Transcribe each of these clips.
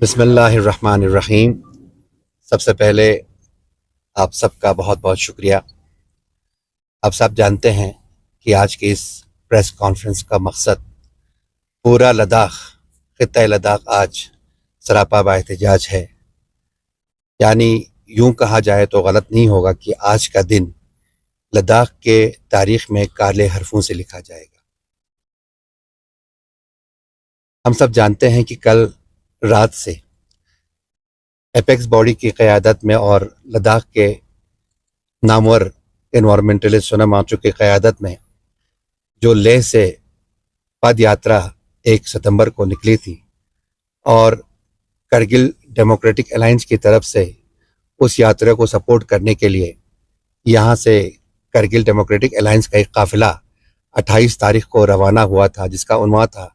بسم اللہ الرحمن الرحیم۔ سب سے پہلے آپ سب کا بہت بہت شکریہ۔ آپ سب جانتے ہیں کہ آج کی اس پریس کانفرنس کا مقصد پورا لداخ، خطہ لداخ آج سراپا با احتجاج ہے۔ یعنی یوں کہا جائے تو غلط نہیں ہوگا کہ آج کا دن لداخ کے تاریخ میں کالے حرفوں سے لکھا جائے گا۔ ہم سب جانتے ہیں کہ کل رات سے ایپیکس باڈی کی قیادت میں اور لداخ کے نامور انوائرمنٹلسٹ سونم وانگچو کی قیادت میں جو لیہ سے پد یاترا 1 ستمبر کو نکلی تھی اور کرگل ڈیموکریٹک الائنس کی طرف سے اس یاترا کو سپورٹ کرنے کے لیے یہاں سے کرگل ڈیموکریٹک الائنس کا ایک قافلہ 28 تاریخ کو روانہ ہوا تھا، جس کا عنوان تھا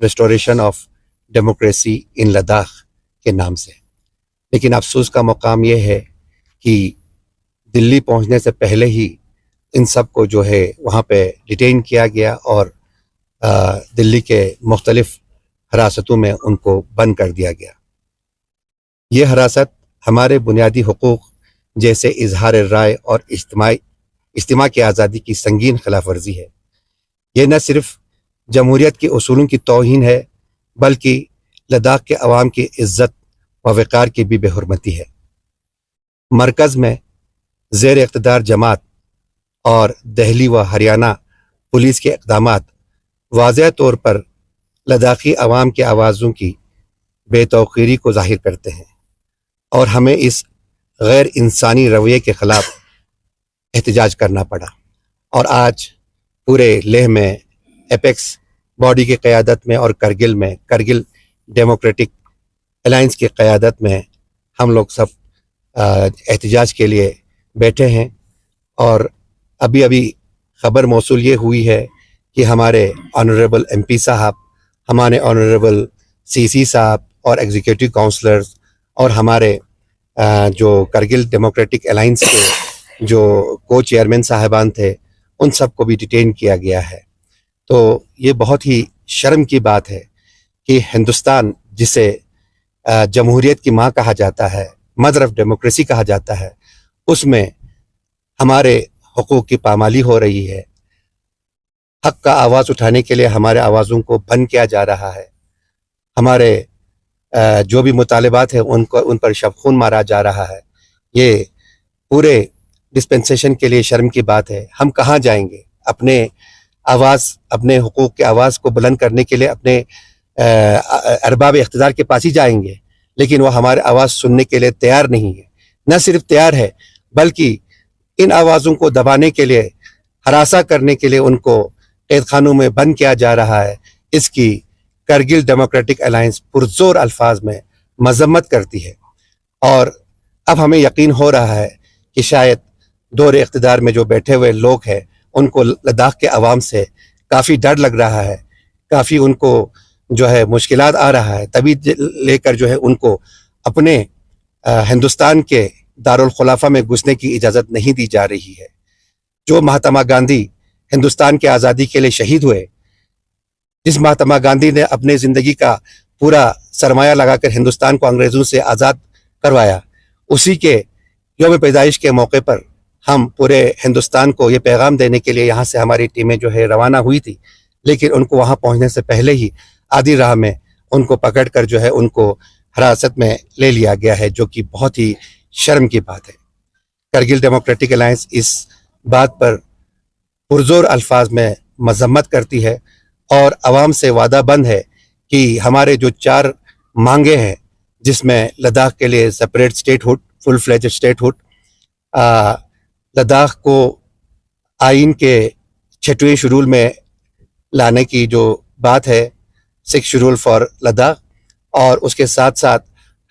restoration of democracy in Ladakh کے نام سے۔ لیکن افسوس کا مقام یہ ہے کہ دلی پہنچنے سے پہلے ہی ان سب کو جو ہے وہاں پہ ڈیٹین کیا گیا اور دلی کے مختلف حراستوں میں ان کو بند کر دیا گیا۔ یہ حراست ہمارے بنیادی حقوق جیسے اظہار رائے اور اجتماع کی آزادی کی سنگین خلاف ورزی ہے۔ یہ نہ صرف جمہوریت کے اصولوں کی توہین ہے بلکہ لداخ کے عوام کی عزت و وقار کی بھی بے حرمتی ہے۔ مرکز میں زیر اقتدار جماعت اور دہلی و ہریانہ پولیس کے اقدامات واضح طور پر لداخی عوام کی آوازوں کی بے توقیری کو ظاہر کرتے ہیں اور ہمیں اس غیر انسانی رویے کے خلاف احتجاج کرنا پڑا۔ اور آج پورے لیہ میں ایپیکس باڈی کی قیادت میں اور کرگل ڈیموکریٹک الائنس کی قیادت میں ہم لوگ سب احتجاج کے لیے بیٹھے ہیں۔ اور ابھی خبر موصول یہ ہوئی ہے کہ ہمارے آنریبل ایم پی صاحب، ہمارے آنریبل سی سی صاحب اور ایگزیکٹو کونسلرز اور ہمارے جو کرگل ڈیموکریٹک الائنس کے جو کو چیئرمین صاحبان تھے ان سب کو بھی ڈیٹین کیا گیا ہے۔ تو یہ بہت ہی شرم کی بات ہے کہ ہندوستان جسے جمہوریت کی ماں کہا جاتا ہے، مدر آف ڈیموکریسی کہا جاتا ہے، اس میں ہمارے حقوق کی پامالی ہو رہی ہے۔ حق کا آواز اٹھانے کے لیے ہمارے آوازوں کو بند کیا جا رہا ہے، ہمارے جو بھی مطالبات ہیں ان پر شب خون مارا جا رہا ہے۔ یہ پورے ڈسپنسیشن کے لیے شرم کی بات ہے۔ ہم کہاں جائیں گے؟ اپنے حقوق کے آواز کو بلند کرنے کے لیے اپنے ارباب اقتدار کے پاس ہی جائیں گے، لیکن وہ ہمارے آواز سننے کے لیے تیار نہیں ہے۔ نہ صرف تیار ہے بلکہ ان آوازوں کو دبانے کے لیے، ہراساں کرنے کے لیے ان کو قید خانوں میں بند کیا جا رہا ہے۔ اس کی کرگل ڈیموکریٹک الائنس پرزور الفاظ میں مذمت کرتی ہے۔ اور اب ہمیں یقین ہو رہا ہے کہ شاید دور اقتدار میں جو بیٹھے ہوئے لوگ ہیں ان کو لداخ کے عوام سے کافی ڈر لگ رہا ہے، کافی ان کو جو ہے مشکلات آ رہا ہے، تبھی لے کر جو ہے ان کو اپنے ہندوستان کے دارالخلافہ میں گھسنے کی اجازت نہیں دی جا رہی ہے۔ جو مہاتما گاندھی ہندوستان کے آزادی کے لیے شہید ہوئے، جس مہاتما گاندھی نے اپنے زندگی کا پورا سرمایہ لگا کر ہندوستان کو انگریزوں سے آزاد کروایا، اسی کے یوم پیدائش کے موقع پر ہم پورے ہندوستان کو یہ پیغام دینے کے لیے یہاں سے ہماری ٹیمیں جو ہے روانہ ہوئی تھی، لیکن ان کو وہاں پہنچنے سے پہلے ہی آدھی راہ میں ان کو پکڑ کر جو ہے ان کو حراست میں لے لیا گیا ہے، جو کہ بہت ہی شرم کی بات ہے۔ کرگل ڈیموکریٹک الائنس اس بات پر پرزور الفاظ میں مذمت کرتی ہے اور عوام سے وعدہ بند ہے کہ ہمارے جو 4 مانگیں ہیں، جس میں لداخ کے لیے سپریٹ اسٹیٹ ہوڈ، فل فلیج اسٹیٹ ہوڈ، لداخ کو آئین کے 6ویں شیڈول میں لانے کی جو بات ہے، 6 شیڈول فار لداخ، اور اس کے ساتھ ساتھ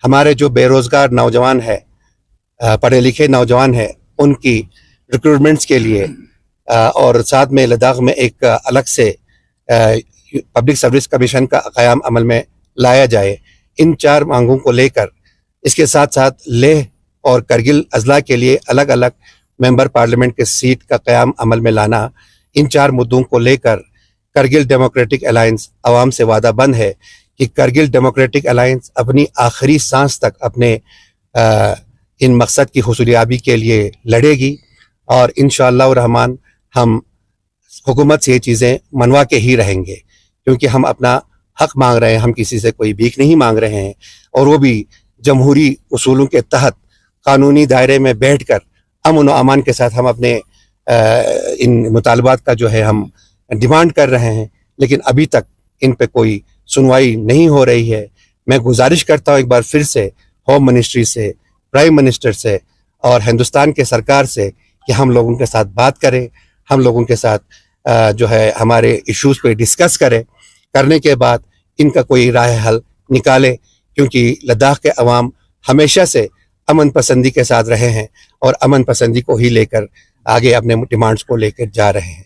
ہمارے جو بے روزگار نوجوان ہیں، پڑھے لکھے نوجوان ہیں، ان کی ریکروٹمنٹس کے لیے اور ساتھ میں لداخ میں ایک الگ سے پبلک سروس کمیشن کا قیام عمل میں لایا جائے۔ ان 4 مانگوں کو لے کر اس کے ساتھ ساتھ لیہ اور کرگل اضلاع کے لیے الگ الگ ممبر پارلیمنٹ کے سیٹ کا قیام عمل میں لانا، ان 4 مدعوں کو لے کر کرگل ڈیموکریٹک الائنس عوام سے وعدہ بند ہے کہ کرگل ڈیموکریٹک الائنس اپنی آخری سانس تک اپنے ان مقصد کی حصولیابی کے لیے لڑے گی، اور انشاءاللہ الرحمن ہم حکومت سے یہ چیزیں منوا کے ہی رہیں گے، کیونکہ ہم اپنا حق مانگ رہے ہیں، ہم کسی سے کوئی بھیک نہیں مانگ رہے ہیں، اور وہ بھی جمہوری اصولوں کے تحت قانونی دائرے میں بیٹھ کر امن و امان کے ساتھ ہم اپنے ان مطالبات کا جو ہے ہم ڈیمانڈ کر رہے ہیں، لیکن ابھی تک ان پہ کوئی سنوائی نہیں ہو رہی ہے۔ میں گزارش کرتا ہوں ایک بار پھر سے ہوم منسٹری سے، پرائم منسٹر سے اور ہندوستان کے سرکار سے کہ ہم لوگوں کے ساتھ بات کریں، ہم لوگوں کے ساتھ جو ہے ہمارے ایشوز پہ ڈسکس کرنے کے بعد ان کا کوئی راہ حل نکالے، کیونکہ لداخ کے عوام ہمیشہ سے امن پسندی کے ساتھ رہے ہیں اور امن پسندی کو ہی لے کر آگے اپنے ڈیمانڈز کو لے کر جا رہے ہیں۔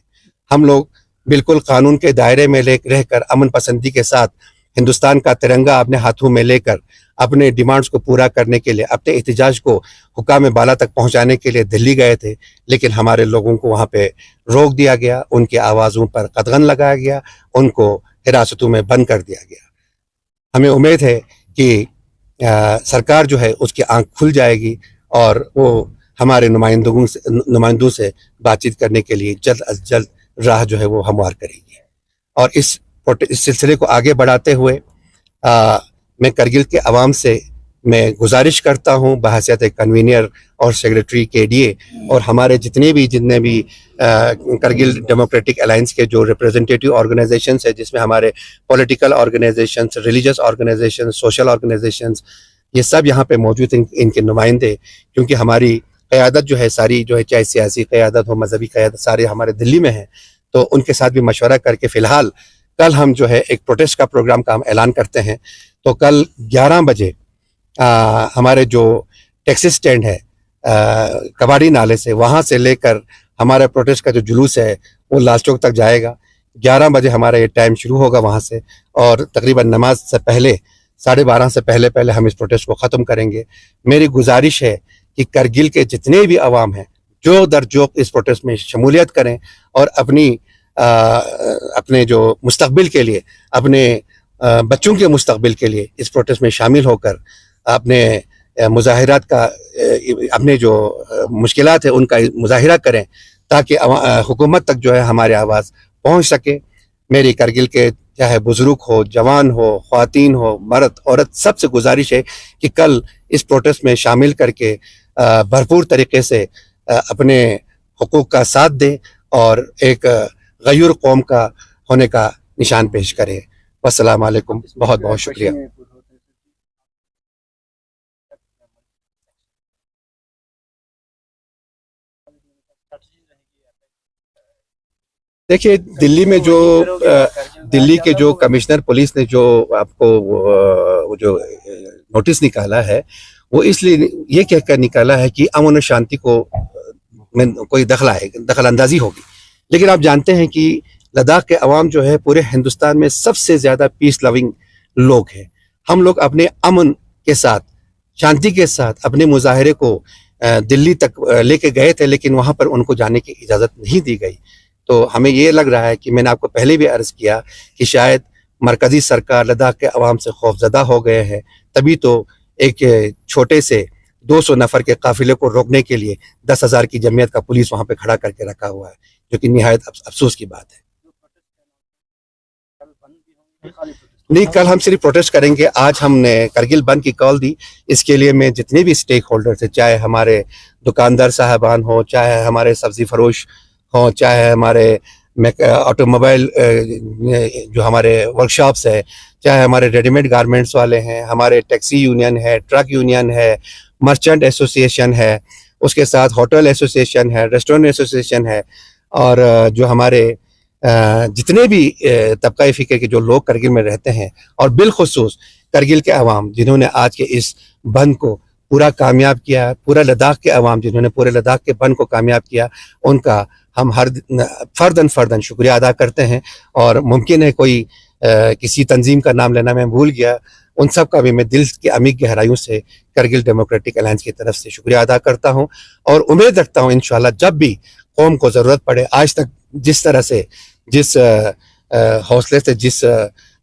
ہم لوگ بالکل قانون کے دائرے میں رہ کر امن پسندی کے ساتھ ہندوستان کا ترنگا اپنے ہاتھوں میں لے کر اپنے ڈیمانڈز کو پورا کرنے کے لیے، اپنے احتجاج کو حکام بالا تک پہنچانے کے لیے دلی گئے تھے، لیکن ہمارے لوگوں کو وہاں پہ روک دیا گیا، ان کی آوازوں پر قدغن لگایا گیا، ان کو حراستوں میں بند کر دیا گیا۔ ہمیں امید ہے کہ سرکار جو ہے اس کی آنکھ کھل جائے گی اور وہ ہمارے نمائندوں سے بات چیت کرنے کے لیے جلد از جلد راہ جو ہے وہ ہموار کرے گی۔ اور اس سلسلے کو آگے بڑھاتے ہوئے میں کرگل کے عوام سے میں گزارش کرتا ہوں بحیثیت کنوینر اور سیکریٹری کے ڈی اے اور ہمارے جتنے بھی کرگل ڈیموکریٹک الائنس کے جو ریپریزنٹیٹیو آرگنائزیشنز ہیں، جس میں ہمارے political organisations, religious organisations, social organisations, یہ سب یہاں پہ موجود ہیں، ان کے نمائندے، کیونکہ ہماری قیادت جو ہے ساری جو ہے، چاہے سیاسی قیادت ہو، مذہبی قیادت، سارے ہمارے دلی میں ہیں، تو ان کے ساتھ بھی مشورہ کر کے فی الحال کل ہم جو ہے ایک پروٹیسٹ کا پروگرام کا ہم اعلان کرتے ہیں۔ تو کل 11 بجے ہمارے جو ٹیکسی سٹینڈ ہے کباڑی نالے سے، وہاں سے لے کر ہمارا پروٹیسٹ کا جو جلوس ہے وہ لال چوک تک جائے گا۔ 11 بجے ہمارا یہ ٹائم شروع ہوگا وہاں سے، اور تقریباً نماز سے پہلے 12:30 سے پہلے ہم اس پروٹیسٹ کو ختم کریں گے۔ میری گزارش ہے کہ کرگل کے جتنے بھی عوام ہیں جو درجوق اس پروٹیسٹ میں شمولیت کریں اور اپنے جو مستقبل کے لیے، اپنے بچوں کے مستقبل کے لیے اس پروٹیسٹ میں شامل ہو کر اپنے مظاہرات کا، اپنے جو مشکلات ہیں ان کا مظاہرہ کریں، تاکہ حکومت تک جو ہے ہماری آواز پہنچ سکے۔ میری کرگل کے چاہے بزرگ ہو، جوان ہو، خواتین ہو، مرد عورت، سب سے گزارش ہے کہ کل اس پروٹیسٹ میں شامل کر کے بھرپور طریقے سے اپنے حقوق کا ساتھ دیں اور ایک غیور قوم کا ہونے کا نشان پیش کریں۔ والسلام علیکم، بہت بہت شکریہ۔ دیکھیے، دلی کے جو کمشنر پولیس نے جو آپ کو جو نوٹس نکالا ہے، وہ اس لیے یہ کہہ کر نکالا ہے کہ امن و شانتی کو میں کوئی دخل اندازی ہوگی، لیکن آپ جانتے ہیں کہ لداخ کے عوام جو ہے پورے ہندوستان میں سب سے زیادہ پیس لونگ لوگ ہیں۔ ہم لوگ اپنے امن کے ساتھ، شانتی کے ساتھ اپنے مظاہرے کو دلی تک لے کے گئے تھے، لیکن وہاں پر ان کو جانے کی اجازت نہیں دی گئی۔ تو ہمیں یہ لگ رہا ہے کہ میں نے آپ کو پہلے بھی عرض کیا کہ شاید مرکزی سرکار لداخ کے عوام سے خوف زدہ ہو گئے ہیں، تبھی تو ایک چھوٹے سے 200 نفر کے قافلے کو روکنے کے لیے 10,000 کی جمعیت کا پولیس وہاں پہ کھڑا کر کے رکھا ہوا ہے، جو کہ نہایت افسوس کی بات ہے۔ نہیں، کل ہم صرف پروٹیسٹ کریں گے۔ آج ہم نے کرگل بند کی کال دی، اس کے لیے میں جتنے بھی سٹیک ہولڈر تھے، چاہے ہمارے دکاندار صاحبان ہوں، چاہے ہمارے سبزی فروش ہوں، چاہے ہمارے آٹو موبائل جو ہمارے ورکشاپس ہے، چاہے ہمارے ریڈی میڈ گارمنٹس والے ہیں، ہمارے ٹیکسی یونین ہے، ٹرک یونین ہے، مرچنٹ ایسوسیشن ہے، اس کے ساتھ ہوٹل ایسوسیشن ہے، ریسٹورنٹ ایسوسیشن ہے، اور جو ہمارے جتنے بھی طبقہ فکر کے جو لوگ کرگل میں رہتے ہیں، اور بالخصوص کرگل کے عوام جنہوں نے آج کے اس بند کو پورا کامیاب کیا، پورا لداخ کے عوام جنہوں نے پورے لداخ کے بند کو کامیاب کیا، ان کا ہم ہر فرداً شکریہ ادا کرتے ہیں۔ اور ممکن ہے کوئی کسی تنظیم کا نام لینا میں بھول گیا، ان سب کا بھی میں دل کی عمیق گہرائیوں سے کرگل ڈیموکریٹک الائنس کی طرف سے شکریہ ادا کرتا ہوں، اور امید رکھتا ہوں انشاءاللہ جب بھی قوم کو ضرورت پڑے، آج تک جس طرح سے، جس حوصلے سے، جس